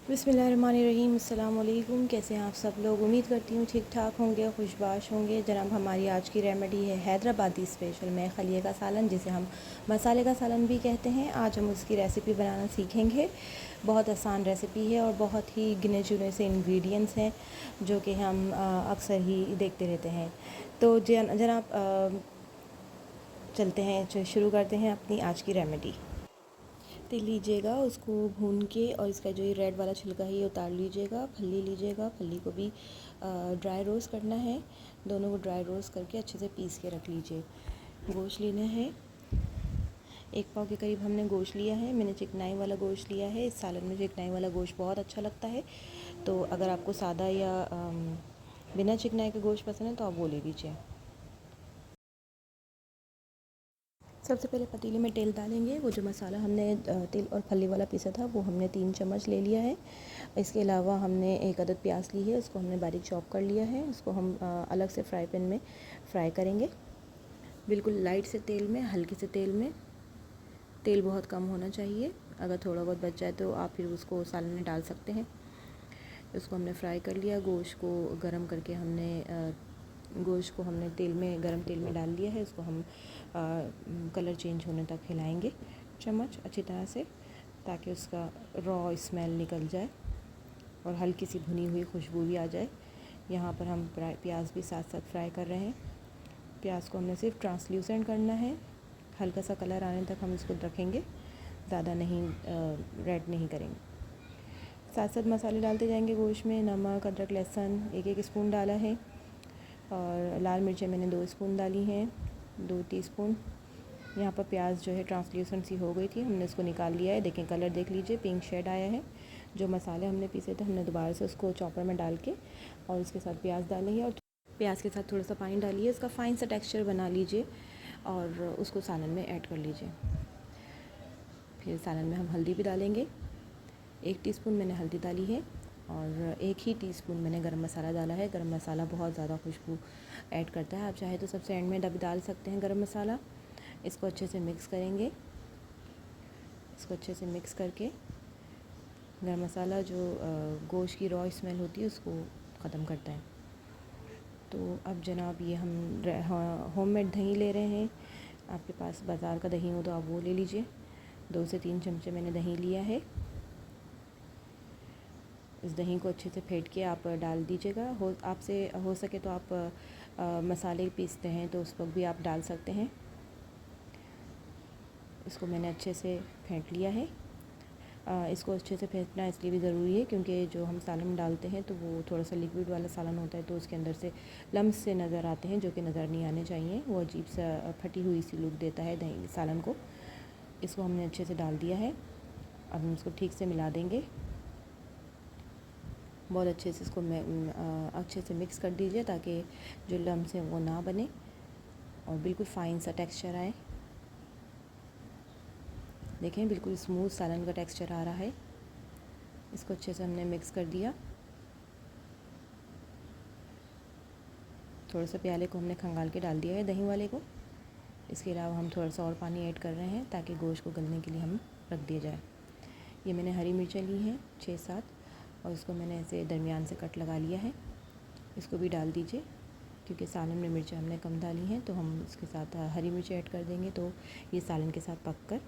बिस्मिल्लाहिर्रहमानिर्रहीम। अस्सलाम वालेकुम। कैसे हैं आप सब लोग? उम्मीद करती हूँ ठीक ठाक होंगे, खुशबाश होंगे। जनाब, हमारी आज की रेमेडी है हैदराबादी स्पेशल में खलिए का सालन, जिसे हम मसाले का सालन भी कहते हैं। आज हम उसकी रेसिपी बनाना सीखेंगे। बहुत आसान रेसिपी है और बहुत ही गिने चुने से इंग्रेडिएंट्स हैं जो कि हम अक्सर ही देखते रहते हैं। तो जनाब, चलते हैं, शुरू करते हैं अपनी आज की रेमेडी। तेल लीजिएगा, उसको भून के और इसका जो ये रेड वाला छिलका है ये उतार लीजिएगा। फल्ली लीजिएगा, फल्ली को भी ड्राई रोस्ट करना है। दोनों को ड्राई रोस्ट करके अच्छे से पीस के रख लीजिए। गोश्त लेना है, 1 पाव के करीब हमने गोश्त लिया है। मैंने चिकनाई वाला गोश्त लिया है। इस सालन में चिकनाई वाला गोश्त बहुत अच्छा लगता है। तो अगर आपको सादा या बिना चिकनाई के गोश्त पसंद है तो आप वो ले लीजिए। सबसे पहले पतीले में तेल डालेंगे। वो जो मसाला हमने तेल और फली वाला पीसा था वो हमने 3 चम्मच ले लिया है। इसके अलावा हमने 1 अदद प्याज ली है, उसको हमने बारीक चॉप कर लिया है। उसको हम अलग से फ्राई पैन में फ्राई करेंगे, बिल्कुल लाइट से तेल में, हल्के से तेल में। तेल बहुत कम होना चाहिए। अगर थोड़ा बहुत बच जाए तो आप फिर उसको सालन में डाल सकते हैं। उसको हमने फ्राई कर लिया। गोश्त को गरम करके गोश्त को हमने गरम तेल में डाल दिया है। उसको हम कलर चेंज होने तक हिलाएंगे चम्मच अच्छी तरह से, ताकि उसका रॉ स्मेल निकल जाए और हल्की सी भुनी हुई खुशबू भी आ जाए। यहाँ पर हम प्याज भी साथ साथ फ्राई कर रहे हैं। प्याज को हमने सिर्फ ट्रांसल्यूसेंट करना है, हल्का सा कलर आने तक हम इसको रखेंगे, ज़्यादा नहीं रेड नहीं करेंगे। साथ साथ मसाले डालते जाएंगे गोश्त में। नमक, अदरक, लहसुन 1-1 स्पून डाला है और लाल मिर्चें मैंने 2 स्पून डाली हैं, 2 टीस्पून। यहाँ पर प्याज जो है ट्रांसल्यूसेंट सी हो गई थी, हमने उसको निकाल लिया है। देखें, कलर देख लीजिए, पिंक शेड आया है। जो मसाले हमने पीसे थे हमने दोबारा से उसको चॉपर में डाल के और उसके साथ प्याज डालेंगे और प्याज के साथ थोड़ा सा पानी डालिए। इसका फ़ाइन सा टेक्सचर बना लीजिए और उसको सालन में ऐड कर लीजिए। फिर सालन में हम हल्दी भी डालेंगे। 1 टीस्पून मैंने हल्दी डाली है और 1 ही टीस्पून मैंने गरम मसाला डाला है। गरम मसाला बहुत ज़्यादा खुशबू ऐड करता है। आप चाहे तो सबसे एंड में डाल सकते हैं गरम मसाला। इसको अच्छे से मिक्स करेंगे। इसको अच्छे से मिक्स करके गरम मसाला जो गोश्त की रॉ स्मेल होती है उसको ख़त्म करता है। तो अब जनाब, ये हम होममेड दही ले रहे हैं। आपके पास बाज़ार का दही हो तो आप वो ले लीजिए। 2 से 3 चमचे मैंने दही लिया है। इस दही को अच्छे से फेंट के आप डाल दीजिएगा। आपसे हो सके तो आप मसाले पीसते हैं तो उस वक्त भी आप डाल सकते हैं। इसको मैंने अच्छे से फेंट लिया है। इसको अच्छे से फेंटना इसलिए भी ज़रूरी है क्योंकि जो हम सालन में डालते हैं तो वो थोड़ा सा लिक्विड वाला सालन होता है, तो उसके अंदर से लम्स से नज़र आते हैं जो कि नज़र नहीं आने चाहिए। वो अजीब सा फटी हुई सी लुक देता है दही सालन को। इसको हमने अच्छे से डाल दिया है। अब हम इसको ठीक से मिला देंगे। बहुत अच्छे से इसको अच्छे से मिक्स कर दीजिए ताकि जो लम्स हैं वो ना बने और बिल्कुल फ़ाइन सा टेक्सचर आए। देखें, बिल्कुल स्मूथ सालन का टेक्सचर आ रहा है। इसको अच्छे से हमने मिक्स कर दिया। थोड़ा सा प्याले को हमने खंगाल के डाल दिया है दही वाले को। इसके अलावा हम थोड़ा सा और पानी ऐड कर रहे हैं ताकि गोश्त को गलने के लिए हम रख दिया जाए। ये मैंने हरी मिर्चें ली हैं 6-7 और इसको मैंने ऐसे दरमियान से कट लगा लिया है। इसको भी डाल दीजिए क्योंकि सालन में मिर्चें हमने कम डाली हैं, तो हम इसके साथ हरी मिर्चें ऐड कर देंगे तो ये सालन के साथ पककर